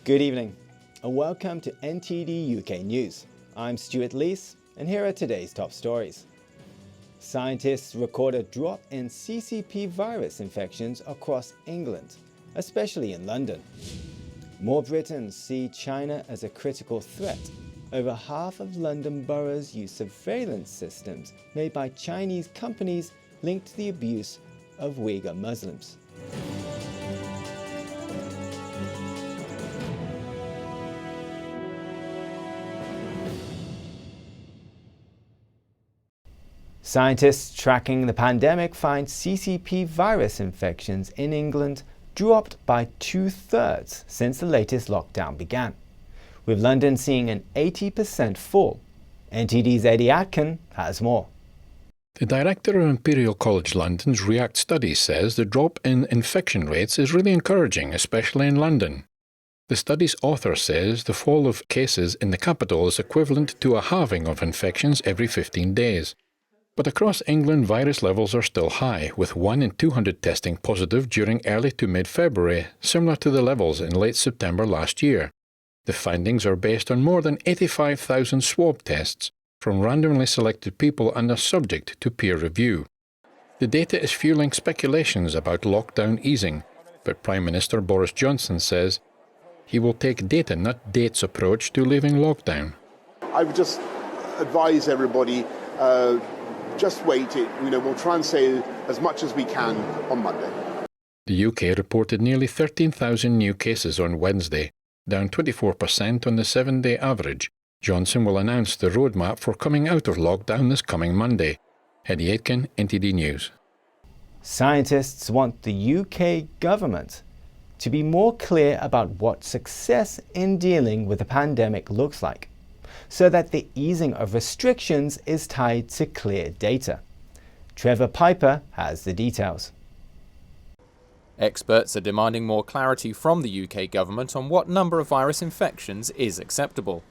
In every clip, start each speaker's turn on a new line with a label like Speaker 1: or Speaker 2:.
Speaker 1: Good evening and welcome to NTD UK News. I'm Stuart Leese and here are today's top stories. Scientists record a drop in CCP virus infections across England, especially in London. More Britons see China as a critical threat. Over half of London boroughs use surveillance systems made by Chinese companies linked to the abuse of Uyghur Muslims. Scientists tracking the pandemic find CCP virus infections in England dropped by 2/3 since the latest lockdown began, with London seeing an 80% fall. NTD's Eddie Atkin has more.
Speaker 2: The director of Imperial College London's REACT study says the drop in infection rates is really encouraging, especially in London. The study's author says the fall of cases in the capital is equivalent to a halving of infections every 15 days. But across England, virus levels are still high, with 1 in 200 testing positive during early to mid-February, similar to the levels in late September last year. The findings are based on more than 85,000 swab tests from randomly selected people and are subject to peer review. The data is fueling speculations about lockdown easing, but Prime Minister Boris Johnson says he will take data, not dates approach to leaving lockdown.
Speaker 3: I would just advise everybody, just wait. We'll try and say as much as we can on Monday.
Speaker 2: The UK reported nearly 13,000 new cases on Wednesday, down 24% on the 7-day average. Johnson will announce the roadmap for coming out of lockdown this coming Monday. Eddie Aitken, NTD News.
Speaker 1: Scientists want the UK government to be more clear about what success in dealing with the pandemic looks like, so that the easing of restrictions is tied to clear data. Trevor Piper has the details.
Speaker 4: Experts are demanding more clarity from the UK government on what number of virus infections is acceptable.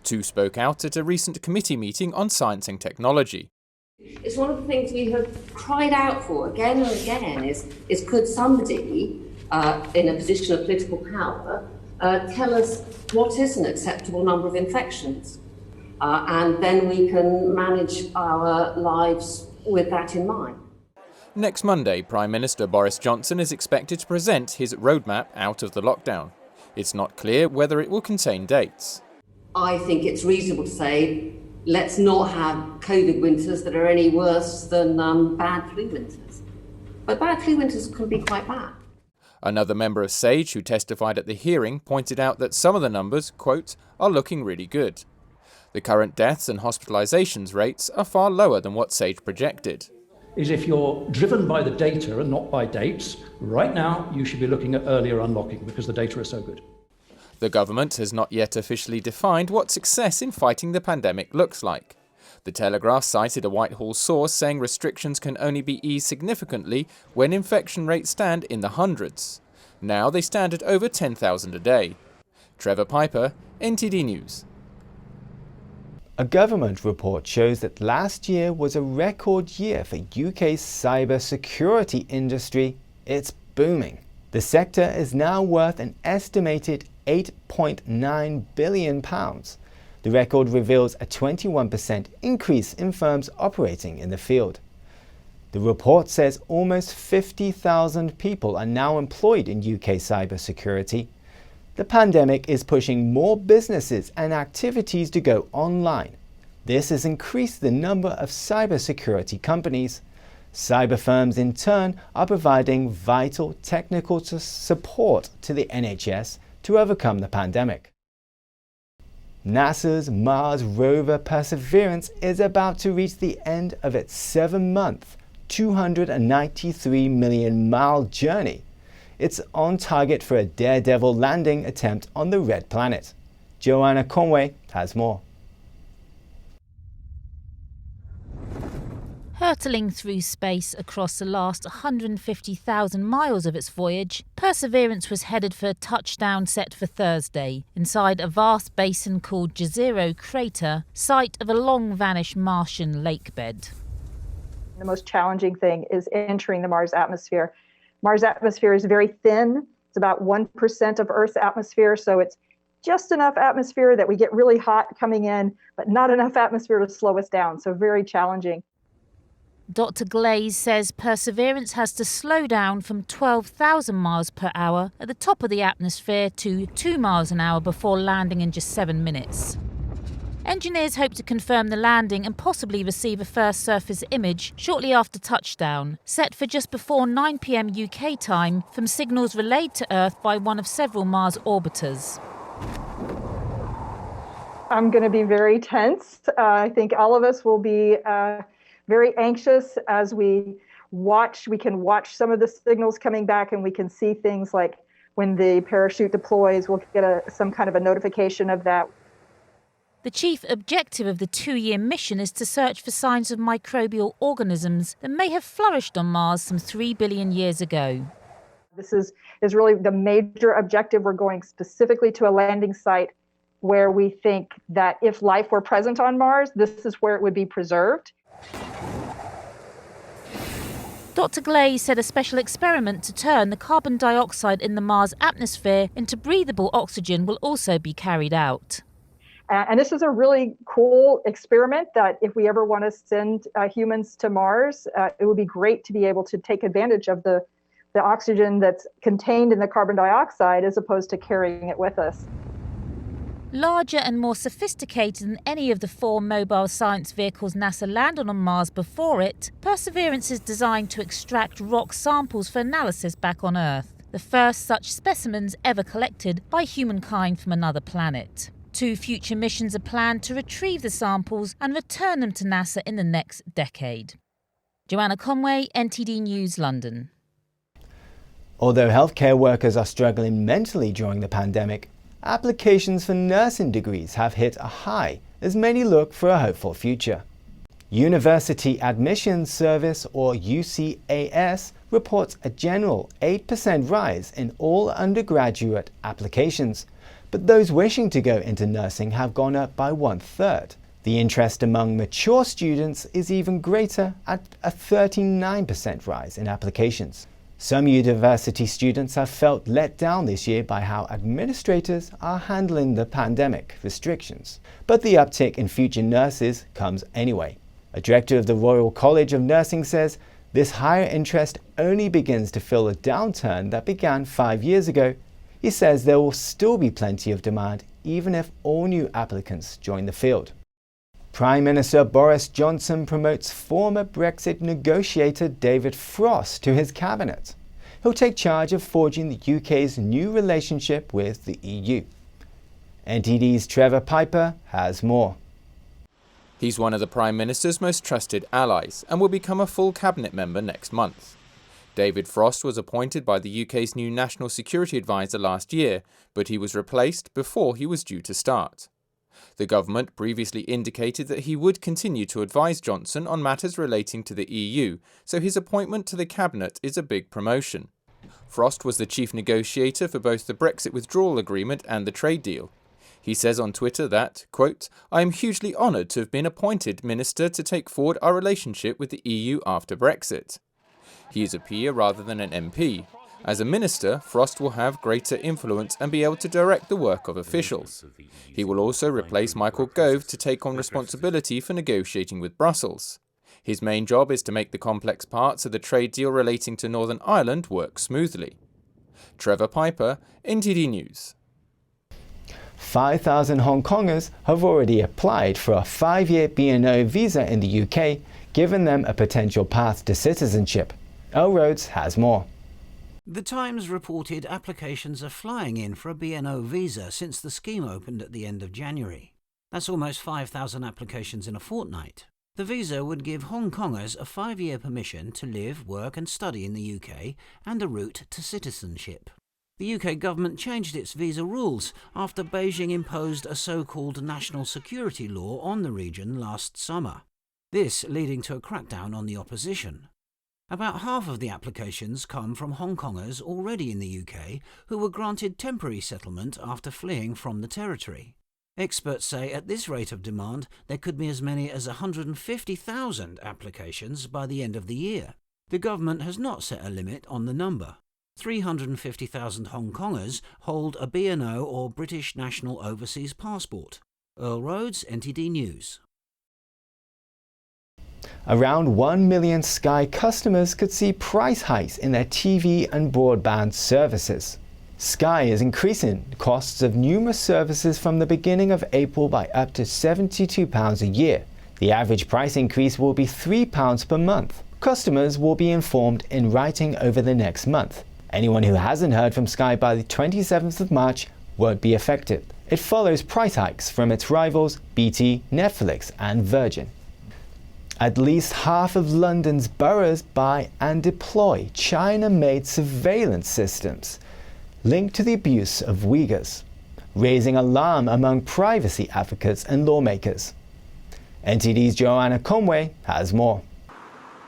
Speaker 4: Two spoke out at a recent committee meeting on science and technology.
Speaker 5: It's one of the things we have cried out for again and again is could somebody in a position of political power tell us what is an acceptable number of infections, and then we can manage our lives with that in mind.
Speaker 4: Next Monday, Prime Minister Boris Johnson is expected to present his roadmap out of the lockdown. It's not clear whether it will contain dates.
Speaker 5: I think it's reasonable to say let's not have COVID winters that are any worse than bad flu winters. But bad flu winters can be quite bad.
Speaker 4: Another member of SAGE who testified at the hearing pointed out that some of the numbers, quote, are looking really good. The current deaths and hospitalisations rates are far lower than what SAGE projected.
Speaker 6: Is if you're driven by the data and not by dates, right now you should be looking at earlier unlocking because the data is so good.
Speaker 4: The government has not yet officially defined what success in fighting the pandemic looks like. The Telegraph cited a Whitehall source saying restrictions can only be eased significantly when infection rates stand in the hundreds. Now they stand at over 10,000 a day. Trevor Piper, NTD News.
Speaker 1: A government report shows that last year was a record year for UK's cybersecurity industry. It's booming. The sector is now worth an estimated £8.9 billion. The record reveals a 21% increase in firms operating in the field. The report says almost 50,000 people are now employed in UK cybersecurity. The pandemic is pushing more businesses and activities to go online. This has increased the number of cybersecurity companies. Cyber firms, in turn, are providing vital technical support to the NHS to overcome the pandemic. NASA's Mars rover Perseverance is about to reach the end of its 7-month, 293 million mile journey. It's on target for a daredevil landing attempt on the Red Planet. Joanna Conway has more.
Speaker 7: Hurtling through space across the last 150,000 miles of its voyage, Perseverance was headed for a touchdown set for Thursday, inside a vast basin called Jezero Crater, site of a long-vanished Martian lake bed.
Speaker 8: The most challenging thing is entering the Mars atmosphere. Mars atmosphere is very thin, It's about 1% of Earth's atmosphere, so it's just enough atmosphere that we get really hot coming in, but not enough atmosphere to slow us down, so very challenging.
Speaker 7: Dr. Glaze says Perseverance has to slow down from 12,000 miles per hour at the top of the atmosphere to 2 miles an hour before landing in just 7 minutes. Engineers hope to confirm the landing and possibly receive a first surface image shortly after touchdown, set for just before 9 p.m. UK time from signals relayed to Earth by one of several Mars orbiters.
Speaker 8: I'm going to be very tense. I think all of us will be very anxious as we watch. We can watch some of the signals coming back, and we can see things like when the parachute deploys, we'll get some kind of a notification of that.
Speaker 7: The chief objective of the 2-year mission is to search for signs of microbial organisms that may have flourished on Mars some 3 billion years ago.
Speaker 8: This is really the major objective. We're going specifically to a landing site where we think that if life were present on Mars, this is where it would be preserved.
Speaker 7: Dr. Glaze said a special experiment to turn the carbon dioxide in the Mars atmosphere into breathable oxygen will also be carried out.
Speaker 8: And this is a really cool experiment that if we ever want to send humans to Mars, it would be great to be able to take advantage of the oxygen that's contained in the carbon dioxide as opposed to carrying it with us.
Speaker 7: Larger and more sophisticated than any of the 4 mobile science vehicles NASA landed on Mars before it, Perseverance is designed to extract rock samples for analysis back on Earth, the first such specimens ever collected by humankind from another planet. 2 future missions are planned to retrieve the samples and return them to NASA in the next decade. Joanna Conway, NTD News, London.
Speaker 1: Although healthcare workers are struggling mentally during the pandemic, applications for nursing degrees have hit a high as many look for a hopeful future. University Admissions Service, or UCAS, reports a general 8% rise in all undergraduate applications, but those wishing to go into nursing have gone up by 1/3. The interest among mature students is even greater at a 39% rise in applications. Some university students have felt let down this year by how administrators are handling the pandemic restrictions. But the uptick in future nurses comes anyway. A director of the Royal College of Nursing says this higher interest only begins to fill a downturn that began 5 years ago. He says there will still be plenty of demand even if all new applicants join the field. Prime Minister Boris Johnson promotes former Brexit negotiator David Frost to his cabinet. He'll take charge of forging the UK's new relationship with the EU. NTD's Trevor Piper has more.
Speaker 4: He's one of the Prime Minister's most trusted allies and will become a full cabinet member next month. David Frost was appointed by the UK's new National Security Advisor last year, but he was replaced before he was due to start. The government previously indicated that he would continue to advise Johnson on matters relating to the EU, so his appointment to the cabinet is a big promotion. Frost was the chief negotiator for both the Brexit withdrawal agreement and the trade deal. He says on Twitter that, quote, "I am hugely honoured to have been appointed minister to take forward our relationship with the EU after Brexit." He is a peer rather than an MP. As a minister, Frost will have greater influence and be able to direct the work of officials. He will also replace Michael Gove to take on responsibility for negotiating with Brussels. His main job is to make the complex parts of the trade deal relating to Northern Ireland work smoothly. Trevor Piper, NTD News.
Speaker 1: 5,000 Hongkongers have already applied for a 5-year B&O visa in the UK, giving them a potential path to citizenship. Elle Rhodes has more.
Speaker 9: The Times reported applications are flying in for a B&O visa since the scheme opened at the end of January. That's almost 5,000 applications in a fortnight. The visa would give Hongkongers a 5-year permission to live, work and study in the UK and a route to citizenship. The UK government changed its visa rules after Beijing imposed a so-called national security law on the region last summer. This leading to a crackdown on the opposition. About half of the applications come from Hongkongers already in the UK who were granted temporary settlement after fleeing from the territory. Experts say at this rate of demand there could be as many as 150,000 applications by the end of the year. The government has not set a limit on the number. 350,000 Hongkongers hold a B&O or British National Overseas Passport. Earl Rhodes, NTD News.
Speaker 1: Around 1 million Sky customers could see price hikes in their TV and broadband services. Sky is increasing the costs of numerous services from the beginning of April by up to £72 a year. The average price increase will be £3 per month. Customers will be informed in writing over the next month. Anyone who hasn't heard from Sky by the 27th of March won't be affected. It follows price hikes from its rivals BT, Netflix and Virgin. At least half of London's boroughs buy and deploy China-made surveillance systems linked to the abuse of Uyghurs, raising alarm among privacy advocates and lawmakers. NTD's Joanna Conway has more.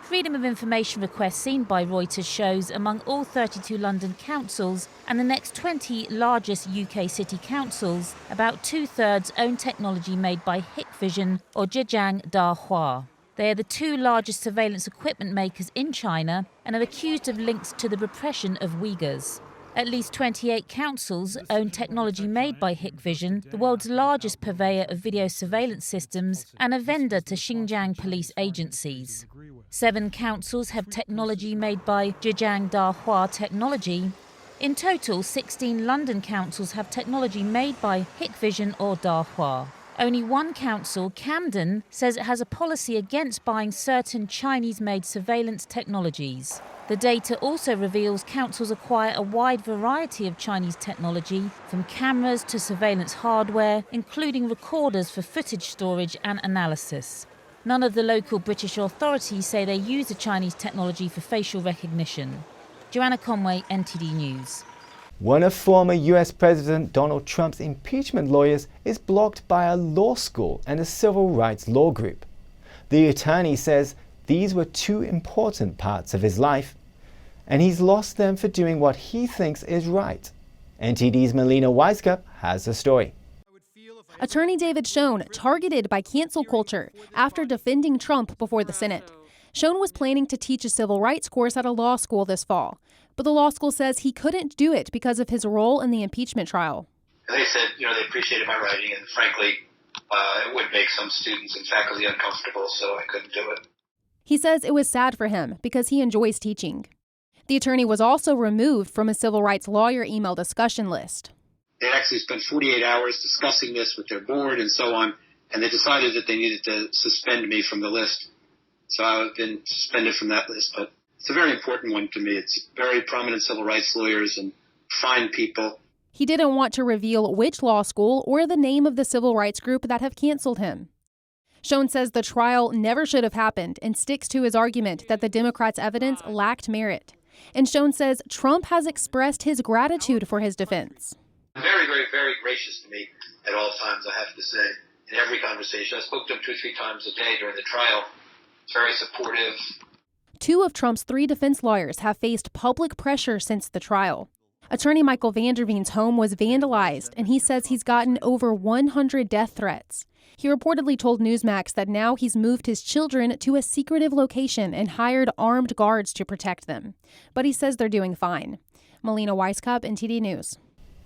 Speaker 7: Freedom of information requests seen by Reuters shows among all 32 London councils and the next 20 largest UK city councils, about two-thirds own technology made by Hikvision or Zhejiang Dahua. They are the two largest surveillance equipment makers in China and are accused of links to the repression of Uyghurs. At least 28 councils own technology made by Hikvision, the world's largest purveyor of video surveillance systems and a vendor to Xinjiang police agencies. 7 councils have technology made by Zhejiang Dahua Technology. In total, 16 London councils have technology made by Hikvision or Dahua. Only one council, Camden, says it has a policy against buying certain Chinese-made surveillance technologies. The data also reveals councils acquire a wide variety of Chinese technology, from cameras to surveillance hardware, including recorders for footage storage and analysis. None of the local British authorities say they use the Chinese technology for facial recognition. Joanna Conway, NTD News.
Speaker 1: One of former US President Donald Trump's impeachment lawyers is blocked by a law school and a civil rights law group. The attorney says these were two important parts of his life, and he's lost them for doing what he thinks is right. NTD's Melina Weiskup has the story.
Speaker 10: Attorney David Schoen targeted by cancel culture after defending Trump before the Senate. Schoen was planning to teach a civil rights course at a law school this fall, but the law school says he couldn't do it because of his role in the impeachment trial.
Speaker 11: They said, they appreciated my writing, and frankly, it would make some students and faculty uncomfortable, so I couldn't do it.
Speaker 10: He says it was sad for him because he enjoys teaching. The attorney was also removed from a civil rights lawyer email discussion list.
Speaker 11: They actually spent 48 hours discussing this with their board and so on, and they decided that they needed to suspend me from the list. So I've been suspended from that list, but it's a very important one to me. It's very prominent civil rights lawyers and fine people.
Speaker 10: He didn't want to reveal which law school or the name of the civil rights group that have canceled him. Schoen says the trial never should have happened and sticks to his argument that the Democrats' evidence lacked merit. And Schoen says Trump has expressed his gratitude for his defense.
Speaker 11: Very, very, very gracious to me at all times, I have to say, in every conversation. I spoke to him 2 or 3 times a day during the trial. Very supportive.
Speaker 10: 2 of Trump's 3 defense lawyers have faced public pressure since the trial. Attorney Michael Vanderveen's home was vandalized, and he says he's gotten over 100 death threats. He reportedly told Newsmax that now he's moved his children to a secretive location and hired armed guards to protect them. But he says they're doing fine. Melina Weiskup, NTD News.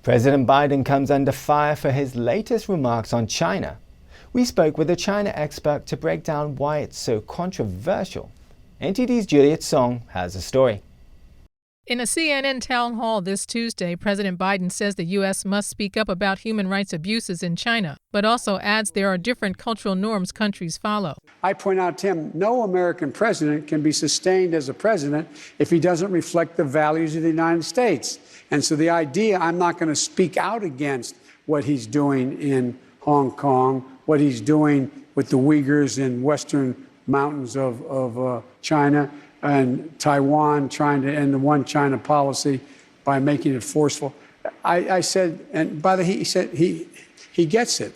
Speaker 1: President Biden comes under fire for his latest remarks on China. We spoke with a China expert to break down why it's so controversial. NTD's Juliet Song has a story.
Speaker 12: In a CNN town hall this Tuesday, President Biden says the U.S. must speak up about human rights abuses in China, but also adds there are different cultural norms countries follow.
Speaker 13: I point out to him, no American president can be sustained as a president if he doesn't reflect the values of the United States. And so the idea I'm not going to speak out against what he's doing in Hong Kong, what he's doing with the Uyghurs in western mountains of China, and Taiwan trying to end the one China policy by making it forceful. I said, and by the way, he said he gets it.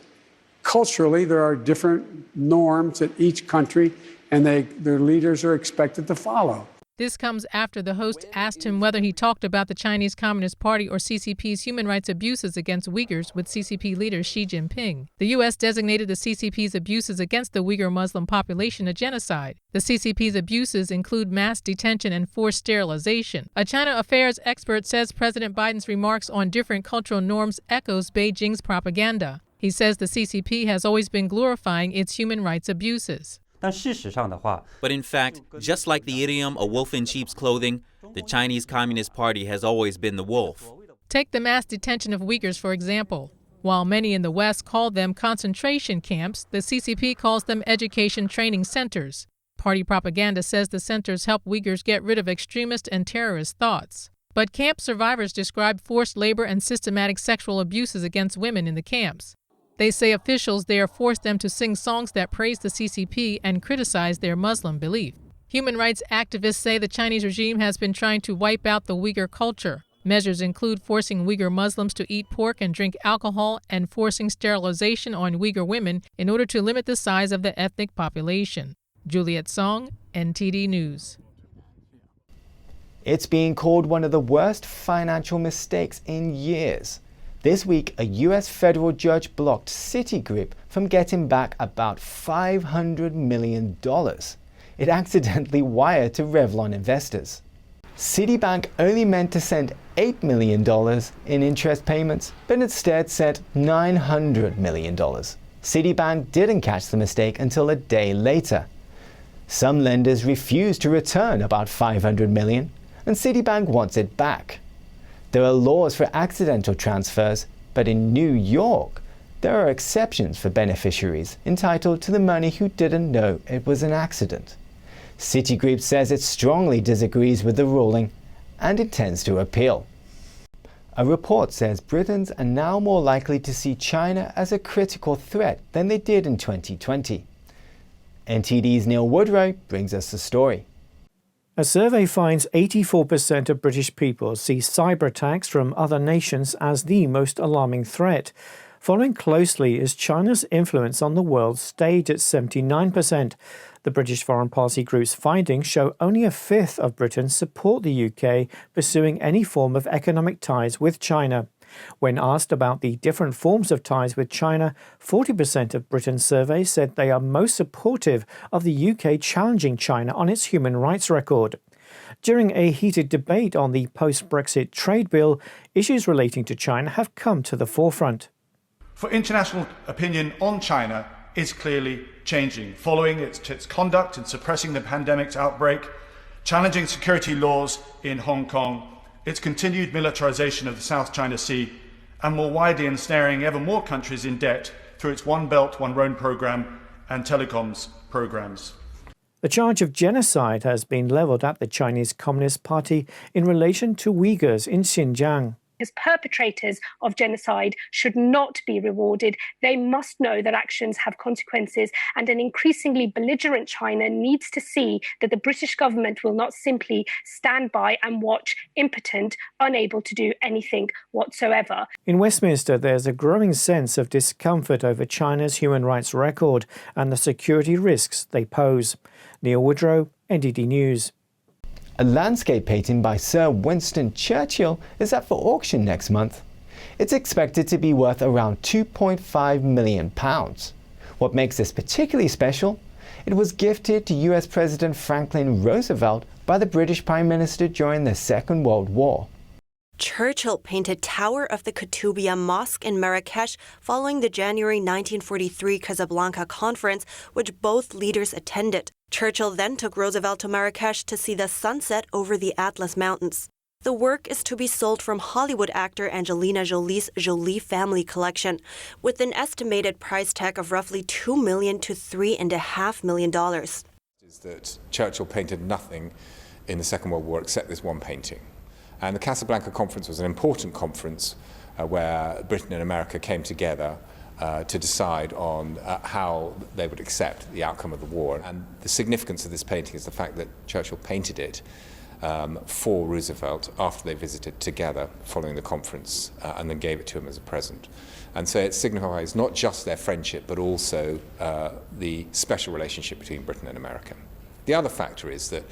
Speaker 13: Culturally, there are different norms at each country, and their leaders are expected to follow.
Speaker 12: This comes after the host asked him whether he talked about the Chinese Communist Party or CCP's human rights abuses against Uyghurs with CCP leader Xi Jinping. The U.S. designated the CCP's abuses against the Uyghur Muslim population a genocide. The CCP's abuses include mass detention and forced sterilization. A China affairs expert says President Biden's remarks on different cultural norms echoes Beijing's propaganda. He says the CCP has always been glorifying its human rights abuses.
Speaker 14: But in fact, just like the idiom "a wolf in sheep's clothing," the Chinese Communist Party has always been the wolf.
Speaker 12: Take the mass detention of Uyghurs, for example. While many in the West call them concentration camps, the CCP calls them education training centers. Party propaganda says the centers help Uyghurs get rid of extremist and terrorist thoughts. But camp survivors describe forced labor and systematic sexual abuses against women in the camps. They say officials there forced them to sing songs that praise the CCP and criticize their Muslim belief. Human rights activists say the Chinese regime has been trying to wipe out the Uyghur culture. Measures include forcing Uyghur Muslims to eat pork and drink alcohol and forcing sterilization on Uyghur women in order to limit the size of the ethnic population. Juliet Song, NTD News.
Speaker 1: It's being called one of the worst financial mistakes in years. This week, a US federal judge blocked Citigroup from getting back about $500 million it accidentally wired to Revlon investors. Citibank only meant to send $8 million in interest payments, but instead sent $900 million. Citibank didn't catch the mistake until a day later. Some lenders refused to return about $500 million, and Citibank wants it back. There are laws for accidental transfers, but in New York, there are exceptions for beneficiaries entitled to the money who didn't know it was an accident. Citigroup says it strongly disagrees with the ruling and intends to appeal. A report says Britons are now more likely to see China as a critical threat than they did in 2020. NTD's Neil Woodrow brings us the story.
Speaker 15: A survey finds 84% of British people see cyber attacks from other nations as the most alarming threat. Following closely is China's influence on the world stage at 79%. The British Foreign Policy Group's findings show only a fifth of Britons support the UK pursuing any form of economic ties with China. When asked about the different forms of ties with China, 40% of Britain's survey said they are most supportive of the UK challenging China on its human rights record. During a heated debate on the post-Brexit trade bill, issues relating to China have come to the forefront.
Speaker 16: For international opinion on China is clearly changing, following its conduct in suppressing the pandemic's outbreak, challenging security laws in Hong Kong, its continued militarization of the South China Sea, and more widely ensnaring ever more countries in debt through its One Belt, One Road program and telecoms programs.
Speaker 15: The charge of genocide has been leveled at the Chinese Communist Party in relation to Uyghurs in Xinjiang.
Speaker 17: Because perpetrators of genocide should not be rewarded. They must know that actions have consequences, and an increasingly belligerent China needs to see that the British government will not simply stand by and watch, impotent, unable to do anything whatsoever.
Speaker 15: In Westminster, there's a growing sense of discomfort over China's human rights record and the security risks they pose. Neil Woodrow, NTD News.
Speaker 1: A landscape painting by Sir Winston Churchill is up for auction next month. It's expected to be worth around £2.5 million. What makes this particularly special? It was gifted to US President Franklin Roosevelt by the British Prime Minister during the Second World War.
Speaker 18: Churchill painted Tower of the Koutoubia Mosque in Marrakesh following the January 1943 Casablanca conference, which both leaders attended. Churchill then took Roosevelt to Marrakesh to see the sunset over the Atlas Mountains. The work is to be sold from Hollywood actor Angelina Jolie's Jolie Family Collection, with an estimated price tag of roughly $2 million to $3.5 million.
Speaker 19: Is that Churchill painted nothing in the Second World War except this one painting. And the Casablanca conference was an important conference where Britain and America came together to decide on how they would accept the outcome of the war. And the significance of this painting is the fact that Churchill painted it for Roosevelt after they visited together following the conference and then gave it to him as a present. And so it signifies not just their friendship but also the special relationship between Britain and America. The other factor is that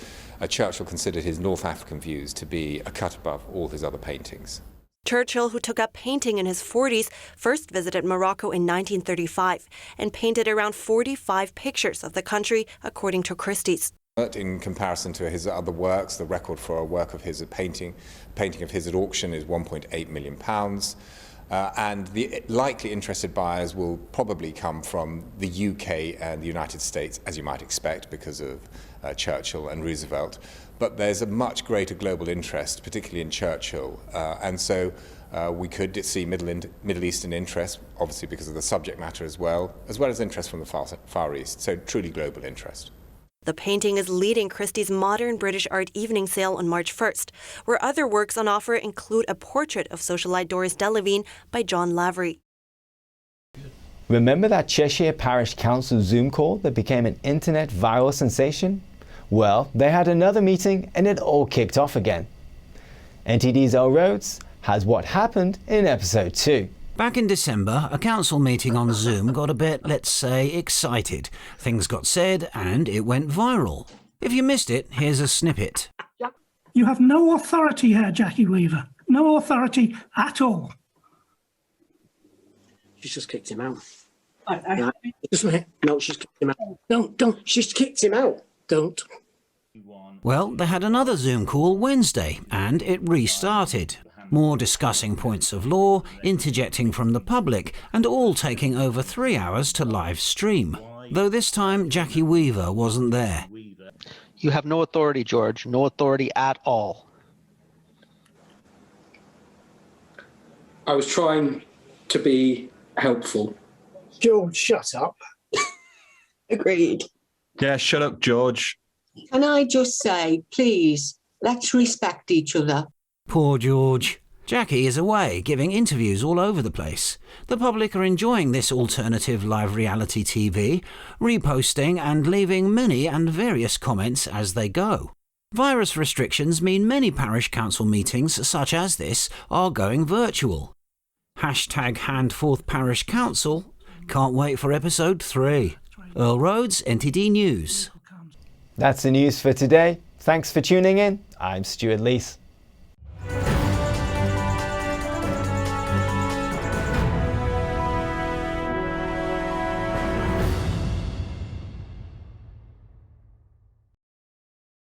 Speaker 19: Churchill considered his North African views to be a cut above all his other paintings.
Speaker 18: Churchill, who took up painting in his 40s, first visited Morocco in 1935 and painted around 45 pictures of the country, according to Christie's.
Speaker 19: In comparison to his other works, the record for a work of his painting of his at auction is £1.8 million. And the likely interested buyers will probably come from the UK and the United States, as you might expect, because of Churchill and Roosevelt. But there's a much greater global interest, particularly in Churchill. And so we could see Middle Eastern interest, obviously because of the subject matter as well as interest from the Far East. So truly global interest.
Speaker 18: The painting is leading Christie's Modern British Art evening sale on March 1st, where other works on offer include a portrait of socialite Doris Delevingne by John Lavery.
Speaker 1: Remember that Cheshire Parish Council Zoom call that became an internet viral sensation? Well, they had another meeting and it all kicked off again. NTD's Elle Rhodes has what happened in episode 2.
Speaker 9: Back in December, a council meeting on Zoom got a bit, let's say, excited. Things got said and it went viral. If you missed it, here's a snippet.
Speaker 20: You have no authority here, Jackie Weaver. No authority at all.
Speaker 21: She's just kicked him out. No, she's kicked him out. Don't. She's kicked him out. Don't.
Speaker 9: Well, they had another Zoom call Wednesday and it restarted. More discussing points of law, interjecting from the public, and all taking over 3 hours to live stream. Though this time, Jackie Weaver wasn't there.
Speaker 22: You have no authority, George. No authority at all.
Speaker 21: I was trying to be helpful. George, shut up.
Speaker 23: Agreed.
Speaker 24: Yeah, shut up, George.
Speaker 23: Can I just say, please, let's respect each other.
Speaker 9: Poor George. Jackie is away, giving interviews all over the place. The public are enjoying this alternative live reality TV, reposting and leaving many and various comments as they go. Virus restrictions mean many parish council meetings, such as this, are going virtual. #Handforth Parish Council. Can't wait for episode 3. Elle Rhodes, NTD News.
Speaker 1: That's the news for today. Thanks for tuning in. I'm Stuart Leese.